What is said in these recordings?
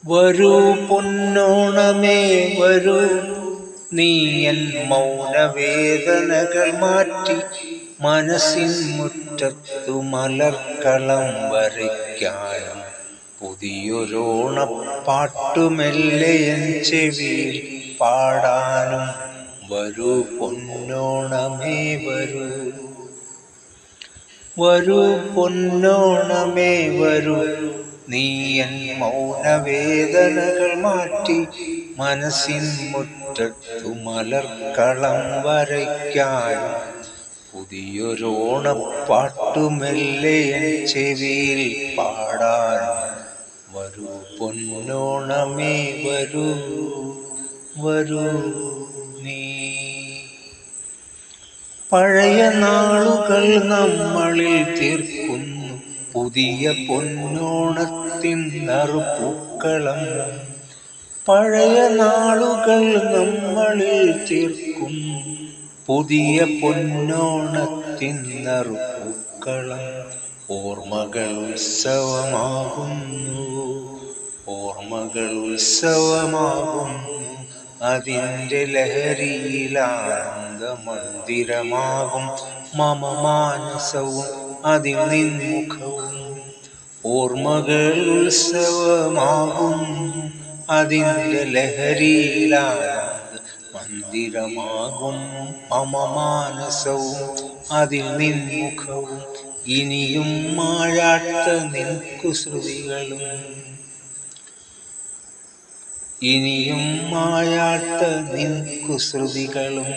വരൂ പൊന്നോണമേ വരൂ, നീ എൻ മൗനവേദനകൾ മാറ്റി മനസ്സിൻ മുറ്റത്തു മലർക്കളം വരയ്ക്കാനും പുതിയൊരോണപ്പാട്ടുമെല്ലെ എൻ ചെവിയിൽ പാടാനും വരൂ പൊന്നോണമേ വരൂ. വരൂ പൊന്നോണമേ വരൂ, നീ എൻ മൗനവേദനകൾ മാറ്റി മനസ്സിൻ മുറ്റത്തു മലർക്കളം വരയ്ക്കാനും പുതിയൊരോണപ്പാട്ടുമെല്ലെ എൻ ചെവിയിൽ പാടാനും വരൂ പൊന്നോണമേ വരൂ. വരൂ നീ. പഴയ നാളുകൾ നമ്മളിൽ തീർക്കുന്നു പുതിയ പൊന്നോണത്തിൻ നറുപൂക്കളം. പഴയ നാളുകൾ നമ്മളിൽ തീർക്കുന്നു പുതിയ പൊന്നോണത്തിൻ നറുപൂക്കളം. ഓർമ്മകൾ ഉത്സവമാകുന്നു, ഓർമ്മകൾ ഉത്സവമാകുന്നു, അതിൻ്റെ ലഹരിയിലാനന്ദമന്ദിരമാകും മമ മാനസവും അതിൽ നിൻമുഖവും. ഓർമ്മകൾ ഉത്സവമാകുന്നു, അതിൻ്റെ ലഹരിയിലാനന്ദമന്ദിരമാകും മമ മാനസവും അതിൽ നിൻമുഖവും. ഇനിയും മായാത്ത നിൻ കുസൃതികളും, ഇനിയും മായാത്ത നിൻ കുസൃതികളും.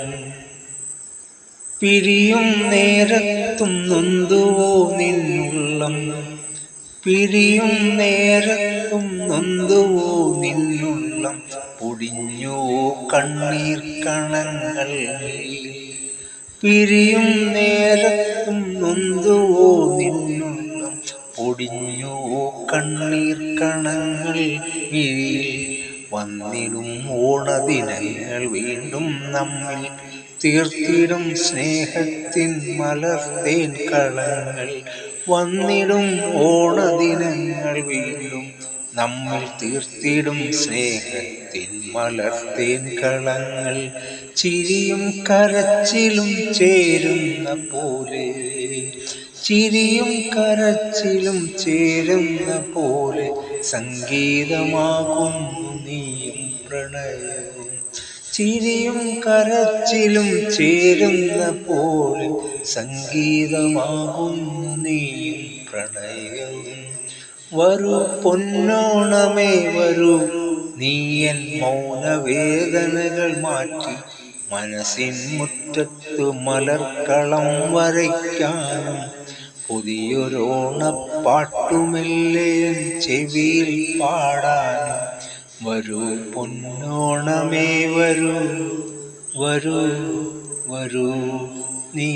പിരിയും നേരത്തും നൊന്തുവോ നിന്നുള്ളം, പിരിയും നേരത്തും നൊന്തുവോ നിന്നുള്ളം. പൊടിഞ്ഞുവോ കണ്ണീർ കണങ്ങൾ, പിരിയും നേരത്തും നൊന്തുവോ നിന്നുള്ളം. പൊടിഞ്ഞുവോ കണ്ണീർ കണങ്ങൾ വിഴിയിൽ. വന്നിടും ഓണദിനങ്ങൾ വീണ്ടും നമ്മിൽ തീർത്തിടും സ്നേഹത്തിൻ മലർത്തേൻ കളങ്ങൾ. വന്നിടും ഓണദിനങ്ങൾ വീണ്ടും നമ്മിൽ തീർത്തിടും സ്നേഹത്തിൻ മലർത്തേൻ കളങ്ങൾ. ചിരിയും കരച്ചിലും ചേരുന്ന പോലെ, ചിരിയും കരച്ചിലും ചേരുന്ന പോലെ സംഗീതമാകുന്നു നീയും പ്രണയവും. ചിരിയും കരച്ചിലും ചേരുന്ന പോലെ സംഗീതമാകുന്നു നീയും പ്രണയവും. വരൂ പൊന്നോണമേ വരൂ, നീ എൻ മൗനവേദനകൾ മാറ്റി മനസ്സിൻ മുറ്റത്തു മലർക്കളം വരയ്ക്കാനും പുതിയൊരോണപ്പാട്ടുമെല്ലെ എൻ ചെവിയിൽ പാടാനും വരൂ പൊന്നോണമേ വരൂ. വരൂ വരൂ നീ.